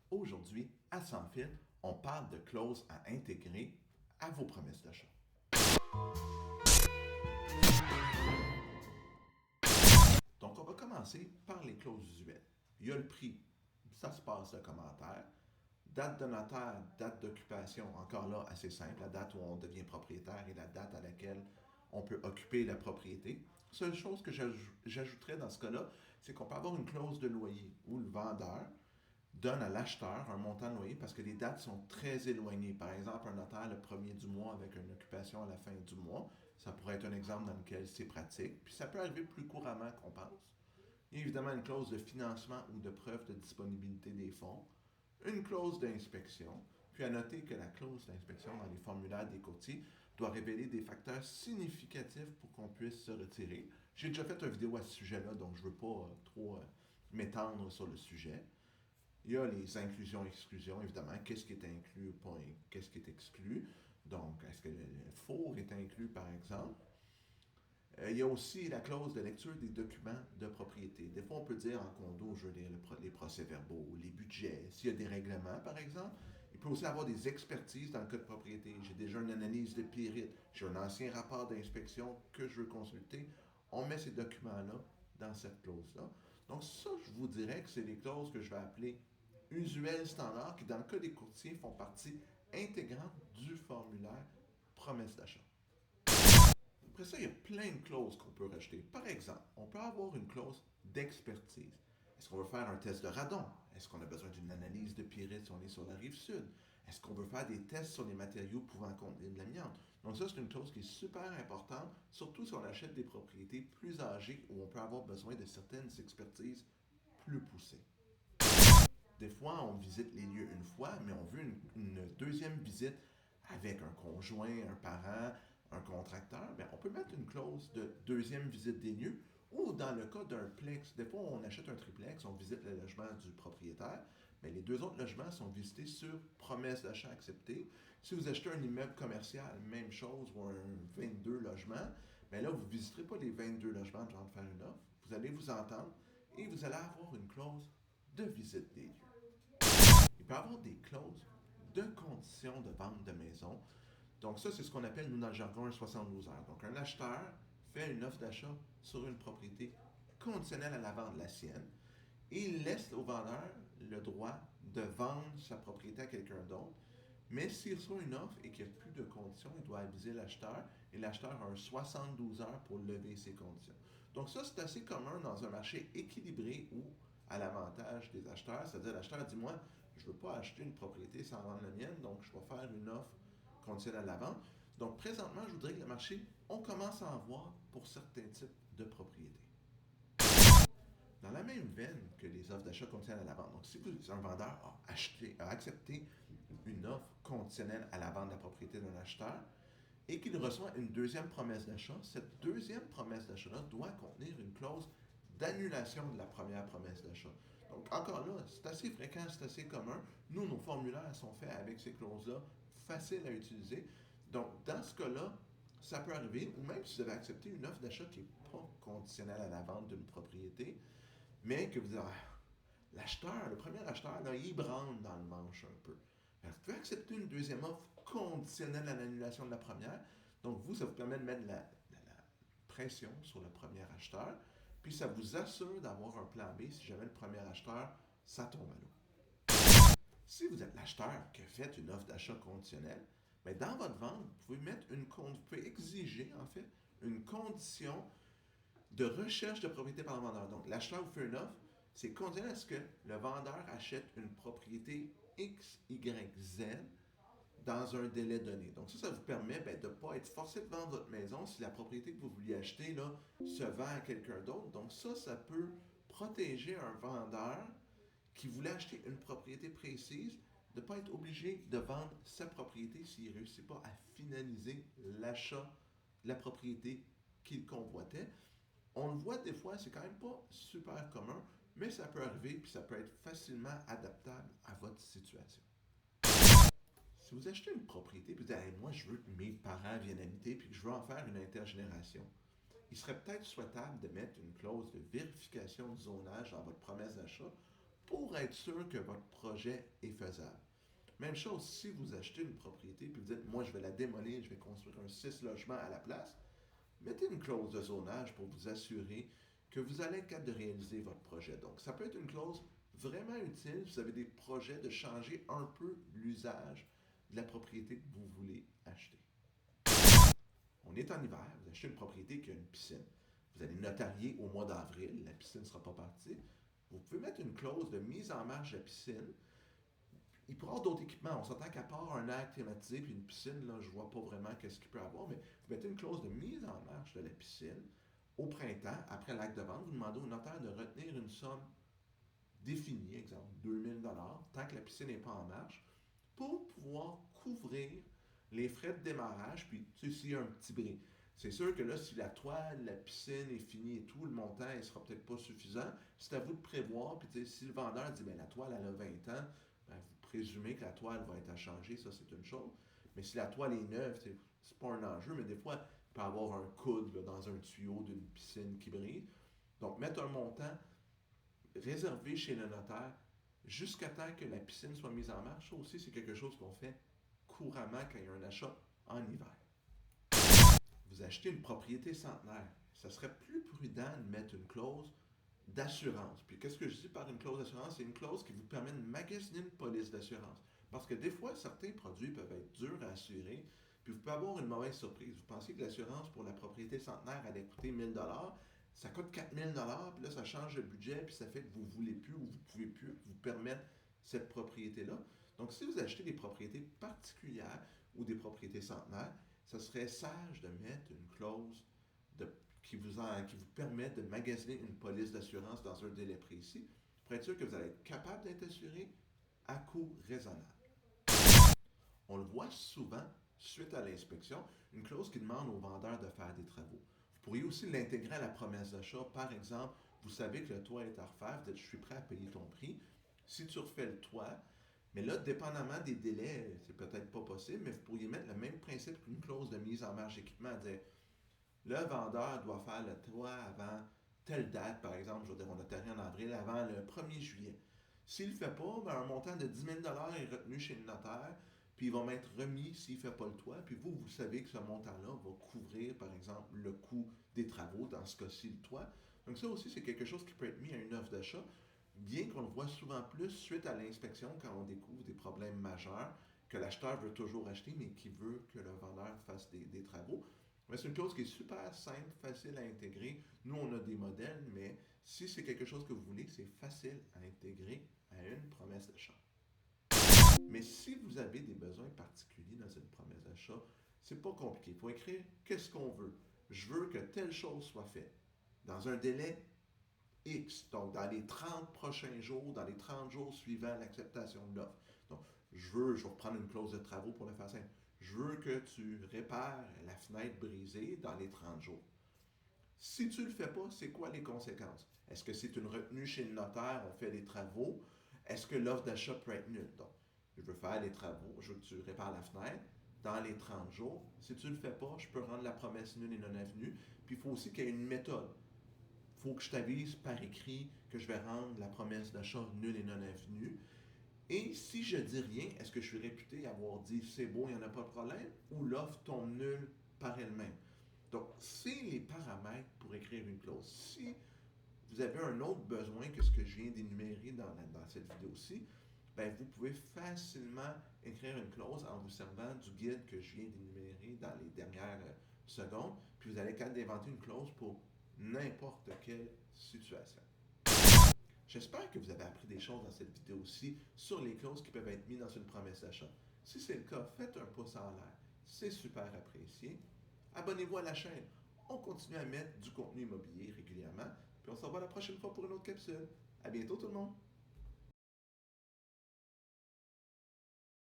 Aujourd'hui, à Sans Fil, on parle de clauses à intégrer à vos promesses d'achat. Donc, on va commencer par les clauses usuelles. Il y a le prix, ça se passe le commentaire. Date de notaire, date d'occupation, encore là assez simple, la date où on devient propriétaire et la date à laquelle on peut occuper la propriété. Seule chose que j'ajouterais dans ce cas-là, c'est qu'on peut avoir une clause de loyer où le vendeur donne à l'acheteur un montant de loyer parce que les dates sont très éloignées. Par exemple, un notaire le premier du mois avec une occupation à la fin du mois, ça pourrait être un exemple dans lequel c'est pratique. Puis ça peut arriver plus couramment qu'on pense. Il y a évidemment une clause de financement ou de preuve de disponibilité des fonds, une clause d'inspection, puis à noter que la clause d'inspection dans les formulaires des courtiers doit révéler des facteurs significatifs pour qu'on puisse se retirer. J'ai déjà fait une vidéo à ce sujet-là, donc je ne veux pas trop m'étendre sur le sujet. Il y a les inclusions-exclusions, évidemment. Qu'est-ce qui est inclus, pas qu'est-ce qui est exclu. Donc, est-ce que le four est inclus, par exemple? Il y a aussi la clause de lecture des documents de propriété. Des fois, on peut dire en condo, je veux lire les procès-verbaux, les budgets, s'il y a des règlements, par exemple. Il peut aussi avoir des expertises dans le cas de propriété. J'ai déjà une analyse de périte, j'ai un ancien rapport d'inspection que je veux consulter. On met ces documents-là dans cette clause-là. Donc ça, je vous dirais que c'est les clauses que je vais appeler usuelles standards qui, dans le cas des courtiers, font partie intégrante du formulaire promesse d'achat. Après ça, il y a plein de clauses qu'on peut rajouter. Par exemple, on peut avoir une clause d'expertise. Est-ce qu'on veut faire un test de radon? Est-ce qu'on a besoin d'une analyse de pyrite si on est sur la rive sud? Est-ce qu'on veut faire des tests sur les matériaux pouvant contenir de l'amiante? Donc ça, c'est une clause qui est super importante, surtout si on achète des propriétés plus âgées où on peut avoir besoin de certaines expertises plus poussées. Des fois, on visite les lieux une fois, mais on veut une deuxième visite avec un conjoint, un parent, un contracteur. Bien, on peut mettre une clause de deuxième visite des lieux ou dans le cas d'un plex. Des fois, on achète un triplex, on visite le logement du propriétaire, mais les deux autres logements sont visités sur promesse d'achat acceptée. Si vous achetez un immeuble commercial, même chose, ou un 22 logements, bien là, vous ne visiterez pas les 22 logements avant de faire une offre. Vous allez vous entendre et vous allez avoir une clause de visite des lieux. Il peut y avoir des clauses de conditions de vente de maison. Donc ça, c'est ce qu'on appelle, nous, dans le jargon, un 72 heures. Donc un acheteur fait une offre d'achat sur une propriété conditionnelle à la vente de la sienne et il laisse au vendeur le droit de vendre sa propriété à quelqu'un d'autre. Mais s'il reçoit une offre et qu'il n'y a plus de conditions, il doit aviser l'acheteur et l'acheteur a un 72 heures pour lever ses conditions. Donc ça, c'est assez commun dans un marché équilibré ou à l'avantage des acheteurs, c'est-à-dire l'acheteur dit, moi, je ne veux pas acheter une propriété sans vendre la mienne, donc je vais faire une offre conditionnelle à la vente. Donc présentement, je voudrais que le marché, on commence à en voir pour certains types de propriétés. Dans la même veine que les offres d'achat conditionnelles à la vente. Donc, si un vendeur a accepté une offre conditionnelle à la vente de la propriété d'un acheteur et qu'il reçoit une deuxième promesse d'achat, cette deuxième promesse d'achat-là doit contenir une clause d'annulation de la première promesse d'achat. Donc, encore là, c'est assez fréquent, c'est assez commun. Nous, nos formulaires sont faits avec ces clauses-là, faciles à utiliser. Donc, dans ce cas-là, ça peut arriver, ou même si vous avez accepté une offre d'achat qui n'est pas conditionnelle à la vente d'une propriété, mais que vous avez, l'acheteur, le premier acheteur, là, il branle dans le manche un peu. Alors, vous pouvez accepter une deuxième offre conditionnelle à l'annulation de la première. Donc, vous, ça vous permet de mettre la pression sur le premier acheteur, puis ça vous assure d'avoir un plan B si jamais le premier acheteur, ça tombe à l'eau. Si vous êtes l'acheteur qui a fait une offre d'achat conditionnelle, bien, dans votre vente, vous pouvez vous pouvez exiger, en fait, une condition de recherche de propriété par le vendeur. Donc, l'acheteur vous fait une offre, c'est conditionnel à ce que le vendeur achète une propriété X, Y, Z dans un délai donné. Donc, ça vous permet de ne pas être forcé de vendre votre maison si la propriété que vous vouliez acheter là, se vend à quelqu'un d'autre. Donc, ça peut protéger un vendeur qui voulait acheter une propriété précise de ne pas être obligé de vendre sa propriété s'il ne réussit pas à finaliser l'achat de la propriété qu'il convoitait. On le voit des fois, c'est quand même pas super commun, mais ça peut arriver puis ça peut être facilement adaptable à votre situation. Si vous achetez une propriété et vous dites hey, moi je veux que mes parents viennent habiter puis que je veux en faire une intergénération, il serait peut-être souhaitable de mettre une clause de vérification du zonage dans votre promesse d'achat pour être sûr que votre projet est faisable. Même chose, si vous achetez une propriété et vous dites, moi je vais la démolir, je vais construire un 6 logements à la place, mettez une clause de zonage pour vous assurer que vous allez être capable de réaliser votre projet. Donc, ça peut être une clause vraiment utile si vous avez des projets de changer un peu l'usage de la propriété que vous voulez acheter. On est en hiver, vous achetez une propriété qui a une piscine. Vous allez notarier au mois d'avril, la piscine ne sera pas partie. Vous pouvez mettre une clause de mise en marche de la piscine. Il pourra y avoir d'autres équipements. On s'entend qu'à part un air climatisé puis une piscine, là, je ne vois pas vraiment qu'est-ce qu'il peut y avoir, mais vous mettez une clause de mise en marche de la piscine au printemps, après l'acte de vente, vous demandez au notaire de retenir une somme définie, exemple 2000 tant que la piscine n'est pas en marche, pour pouvoir couvrir les frais de démarrage, puis tu sais, s'il y a un petit bris. C'est sûr que là, si la toile, la piscine est finie et tout, le montant ne sera peut-être pas suffisant. C'est à vous de prévoir. Puis si le vendeur dit, ben, la toile, elle a 20 ans, ben, vous présumez que la toile va être à changer, ça c'est une chose. Mais si la toile est neuve, c'est pas un enjeu, mais des fois, il peut y avoir un coude là, dans un tuyau d'une piscine qui brise. Donc, mettre un montant réservé chez le notaire jusqu'à temps que la piscine soit mise en marche, ça aussi, c'est quelque chose qu'on fait couramment quand il y a un achat en hiver. Vous achetez une propriété centenaire, ça serait plus prudent de mettre une clause d'assurance. Puis qu'est-ce que je dis par une clause d'assurance? C'est une clause qui vous permet de magasiner une police d'assurance. Parce que des fois, certains produits peuvent être durs à assurer, puis vous pouvez avoir une mauvaise surprise. Vous pensez que l'assurance pour la propriété centenaire allait coûter 1000 ça coûte 4000 puis là, ça change le budget, puis ça fait que vous ne voulez plus ou vous ne pouvez plus vous permettre cette propriété-là. Donc, si vous achetez des propriétés particulières ou des propriétés centenaires, ça serait sage de mettre une clause qui vous permet de magasiner une police d'assurance dans un délai précis pour être sûr que vous allez être capable d'être assuré à coût raisonnable. On le voit souvent, suite à l'inspection, une clause qui demande au vendeur de faire des travaux. Vous pourriez aussi l'intégrer à la promesse d'achat. Par exemple, vous savez que le toit est à refaire, vous dites, je suis prêt à payer ton prix. Si tu refais le toit, mais là, dépendamment des délais, c'est peut-être pas possible, mais vous pourriez mettre le même principe qu'une clause de mise en marche d'équipement, à dire, le vendeur doit faire le toit avant telle date, par exemple, je veux dire, on a terminé en avril, avant le 1er juillet. S'il ne le fait pas, ben, un montant de 10 000 est retenu chez le notaire, puis il va m'être remis s'il ne fait pas le toit, puis vous savez que ce montant-là va couvrir, par exemple, le coût des travaux, dans ce cas-ci, le toit. Donc ça aussi, c'est quelque chose qui peut être mis à une offre d'achat, bien qu'on le voit souvent plus suite à l'inspection quand on découvre des problèmes majeurs, que l'acheteur veut toujours acheter, mais qui veut que le vendeur fasse des travaux. Mais c'est une clause qui est super simple, facile à intégrer. Nous, on a des modèles, mais si c'est quelque chose que vous voulez, c'est facile à intégrer à une promesse d'achat. Mais si vous avez des besoins particuliers dans une promesse d'achat, c'est pas compliqué. Il faut écrire qu'est-ce qu'on veut. Je veux que telle chose soit faite dans un délai X, donc dans les 30 prochains jours, dans les 30 jours suivant l'acceptation de l'offre. Donc, je vais reprendre une clause de travaux pour le faire simple. Je veux que tu répares la fenêtre brisée dans les 30 jours. Si tu ne le fais pas, c'est quoi les conséquences? Est-ce que c'est une retenue chez le notaire, on fait des travaux? Est-ce que l'offre d'achat peut être nulle? Donc, je veux faire les travaux, je veux que tu répares la fenêtre dans les 30 jours. Si tu ne le fais pas, je peux rendre la promesse nulle et non avenue. Puis il faut aussi qu'il y ait une méthode. Il faut que je t'avise par écrit que je vais rendre la promesse d'achat nulle et non avenue. Et si je dis rien, est-ce que je suis réputé avoir dit c'est beau, il n'y en a pas de problème, ou l'offre tombe nulle par elle-même? Donc, c'est les paramètres pour écrire une clause. Si vous avez un autre besoin que ce que je viens d'énumérer dans cette vidéo-ci, ben, vous pouvez facilement écrire une clause en vous servant du guide que je viens d'énumérer dans les dernières secondes, puis vous allez être capable d'inventer une clause pour n'importe quelle situation. J'espère que vous avez appris des choses dans cette vidéo-ci sur les clauses qui peuvent être mises dans une promesse d'achat. Si c'est le cas, faites un pouce en l'air. C'est super apprécié. Abonnez-vous à la chaîne. On continue à mettre du contenu immobilier régulièrement. Puis on se revoit la prochaine fois pour une autre capsule. À bientôt tout le monde!